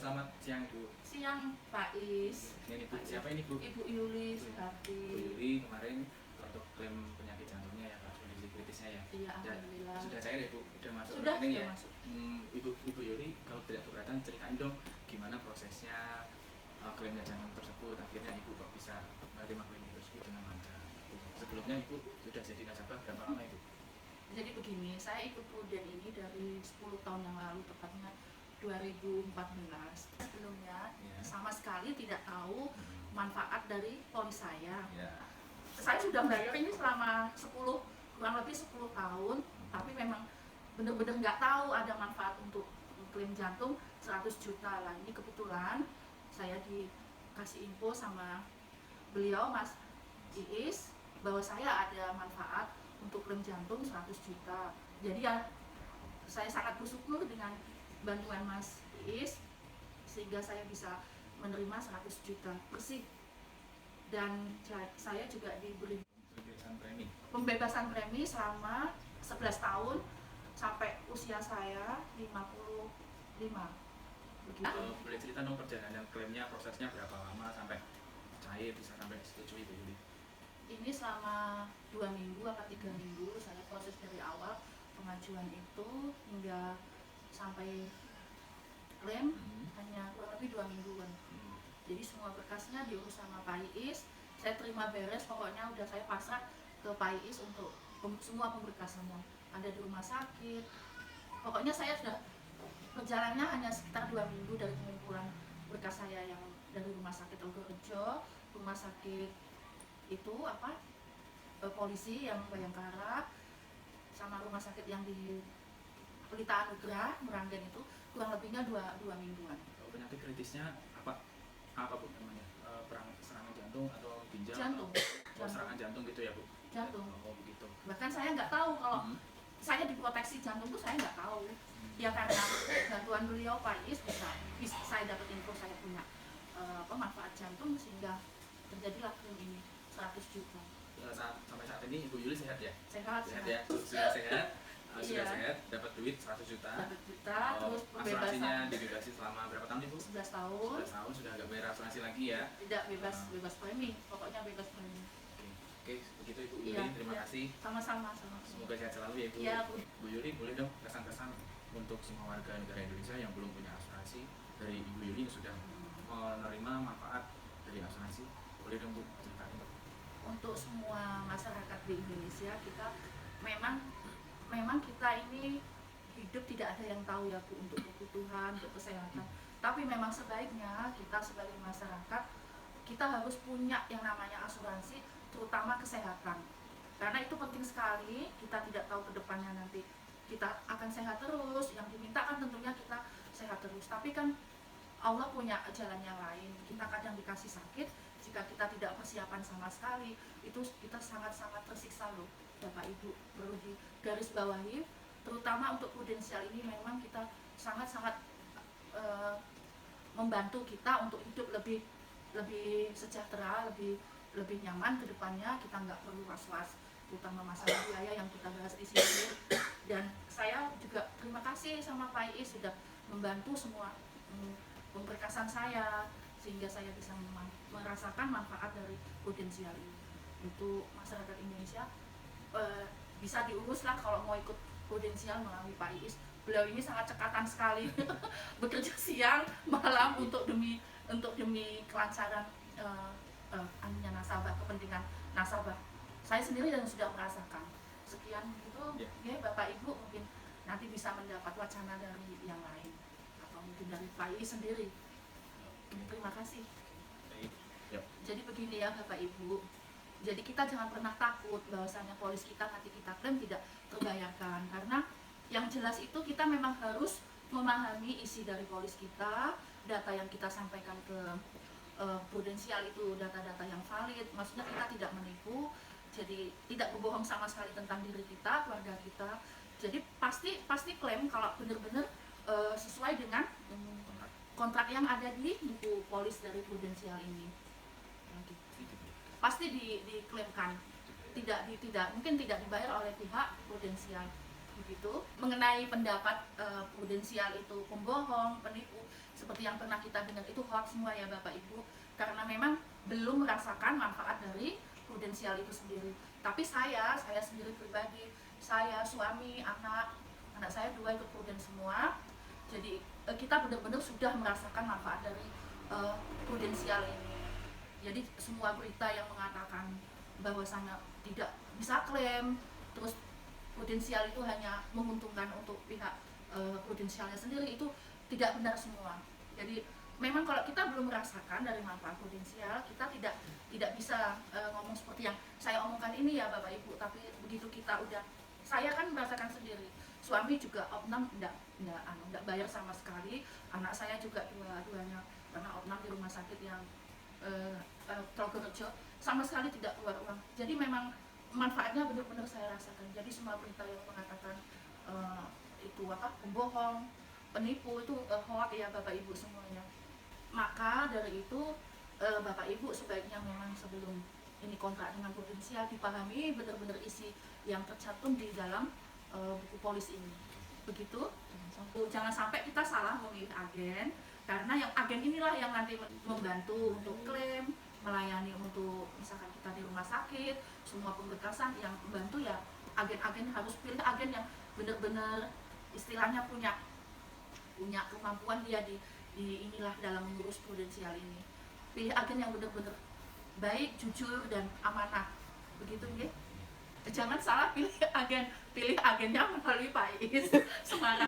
selamat siang Ibu. Siang Pak Is. Ini Ibu, siapa ini Bu? Ibu Yuli Suharti. Ibu Yuli kemarin untuk klaim penyakit jantungnya ya Pak, kondisi kritisnya ya. Iya, alhamdulillah. Sudah cair ya Bu, udah masuk Sudah, rekening ya. masuk. Ibu Yuli kalau tidak keberatan ceritain dong gimana prosesnya klaimnya jantung tersebut, akhirnya Ibu kok bisa menerima klaim tersebut dengan lancar. Sebelumnya Ibu sudah jadi nasabah berapa lama Ibu? Jadi begini, saya ikut Prudent ini dari 10 tahun yang lalu, tepatnya 2014. Sebelumnya sama sekali tidak tahu manfaat dari polis saya. Saya sudah bayar ini selama kurang lebih 10 tahun, tapi memang benar-benar nggak tahu ada manfaat untuk klaim jantung 100 juta lah. Ini kebetulan saya dikasih info sama beliau Mas Iis bahwa saya ada manfaat untuk klaim jantung 100 juta. Jadi ya saya sangat bersyukur dengan bantuan Mas Iis sehingga saya bisa menerima 100 juta bersih. Dan saya juga diberi pembebasan premi selama 11 tahun sampai usia saya 55. Begitu. Boleh cerita dong perjalanan klaimnya, prosesnya berapa lama sampai cair bisa sampai disetujui Ibu Yuli? Ini selama 2 minggu atau 3 minggu saya proses dari awal pengajuan itu hingga sampai klaim hanya kurang lebih 2 mingguan. Jadi semua berkasnya diurus sama Pak Iis, saya terima beres, pokoknya udah saya pasrah ke Pak Iis untuk semua pemberkasannya. Ada di rumah sakit, pokoknya saya sudah perjalanannya hanya sekitar 2 minggu dari pengumpulan berkas saya yang dari rumah sakit Ogorejo, rumah sakit itu polisi yang Bayangkara, sama rumah sakit yang di Pelita Anugrah Meranggen itu kurang lebihnya 2 mingguan. Penyakit kritisnya apa Bu namanya? Serangan jantung atau ginjal? Jantung. Serangan jantung gitu ya Bu? Jantung. Oh begitu. Bahkan saya nggak tahu kalau saya diproteksi jantung itu saya nggak tahu. Ya karena bantuan beliau Pak Is bisa saya dapat info saya punya manfaat jantung sehingga terjadilah klaim ini 100 juta. Sampai saat ini Ibu Yuli sehat ya? Sehat ya? Sudah sehat? Sudah Iya. sehat, dapat duit 100 juta. 100 juta, terus asuransinya dibebasi selama berapa tahun Ibu? 11 tahun. 11 tahun sudah nggak bayar asuransi lagi ya? Tidak, bebas premi, pokoknya bebas premi. Oke, begitu Ibu Yuli, terima kasih. Sama-sama. Semoga sehat selalu ya Ibu. Iya, Bu. Bu Yuli, boleh dong kesan-kesan untuk semua warga negara Indonesia yang belum punya asuransi dari Ibu Yuli yang sudah menerima manfaat dari asuransi. Boleh dong Bu ceritain. Untuk semua masyarakat di Indonesia, kita memang kita ini hidup tidak ada yang tahu ya Bu, untuk kebutuhan, untuk kesehatan. Tapi memang sebaiknya kita sebagai masyarakat kita harus punya yang namanya asuransi, terutama kesehatan. Karena itu penting sekali, kita tidak tahu ke depannya nanti kita akan sehat terus, yang diminta kan tentunya kita sehat terus. Tapi kan Allah punya jalan yang lain. Kita kadang dikasih sakit, jika kita tidak persiapan sama sekali, itu kita sangat-sangat tersiksa loh Bapak Ibu. Perlu digaris bawahi, terutama untuk prudensial ini memang kita sangat-sangat membantu kita untuk hidup lebih sejahtera, lebih nyaman ke depannya. Kita nggak perlu was-was, terutama masalah biaya yang kita bahas di sini. Dan saya juga terima kasih sama Pak Iis sudah membantu semua pemberkasan saya sehingga saya bisa merasakan manfaat dari prudensial ini. Untuk masyarakat Indonesia bisa diurus lah kalau mau ikut prudensial melalui Pak Iis. Beliau ini sangat cekatan sekali bekerja siang malam untuk demi kelancaran nasabah, kepentingan nasabah. Saya sendiri dan sudah merasakan. Sekian itu ya Bapak Ibu, mungkin nanti bisa mendapat wacana dari yang lain atau mungkin dari Pak Iis sendiri. Terima kasih. Jadi begini ya Bapak Ibu, jadi kita jangan pernah takut bahwasanya polis kita nanti kita klaim tidak terbayarkan, karena yang jelas itu kita memang harus memahami isi dari polis kita, data yang kita sampaikan ke prudensial itu data-data yang valid, maksudnya kita tidak menipu, jadi tidak berbohong sama sekali tentang diri kita, keluarga kita. Jadi pasti klaim kalau benar-benar sesuai dengan kontrak yang ada di buku polis dari prudensial ini. Pasti diklaimkan, tidak mungkin tidak dibayar oleh pihak prudensial. begitu. Mengenai pendapat prudensial itu pembohong, penipu, seperti yang pernah kita dengar itu hoax semua ya Bapak Ibu, karena memang belum merasakan manfaat dari prudensial itu sendiri. Tapi saya sendiri pribadi, saya, suami, anak saya 2 ikut prudent semua. Jadi kita benar-benar sudah merasakan manfaat dari prudensial ini. Jadi semua berita yang mengatakan bahwasannya tidak bisa klaim, terus prudensial itu hanya menguntungkan untuk pihak prudensialnya sendiri, itu tidak benar semua. Jadi memang kalau kita belum merasakan dari manfaat prudensial, kita tidak bisa ngomong seperti yang saya omongkan ini ya Bapak Ibu. Tapi begitu kita udah, saya kan merasakan sendiri, suami juga opnam enggak bayar sama sekali, anak saya juga dua-duanya karena opnam di rumah sakit yang Trogorejo sama sekali tidak keluar uang. Jadi memang manfaatnya benar-benar saya rasakan. Jadi semua berita yang mengatakan itu pembohong, penipu, itu hoax ya Bapak Ibu semuanya. Maka dari itu Bapak Ibu sebaiknya memang sebelum ini kontrak dengan prudensial dipahami benar-benar isi yang tercantum di dalam buku polis ini. Begitu. Jangan sampai kita salah memilih agen, karena yang agen inilah yang nanti membantu untuk klaim, melayani untuk misalkan kita di rumah sakit, semua pemberkasan yang membantu ya agen-agen. Harus pilih agen yang benar-benar istilahnya punya kemampuan dia di inilah dalam mengurus prudensial ini. Pilih agen yang benar-benar baik, jujur, dan amanah. Begitu ya. Jangan salah pilih agennya melalui Pak Is Semarang.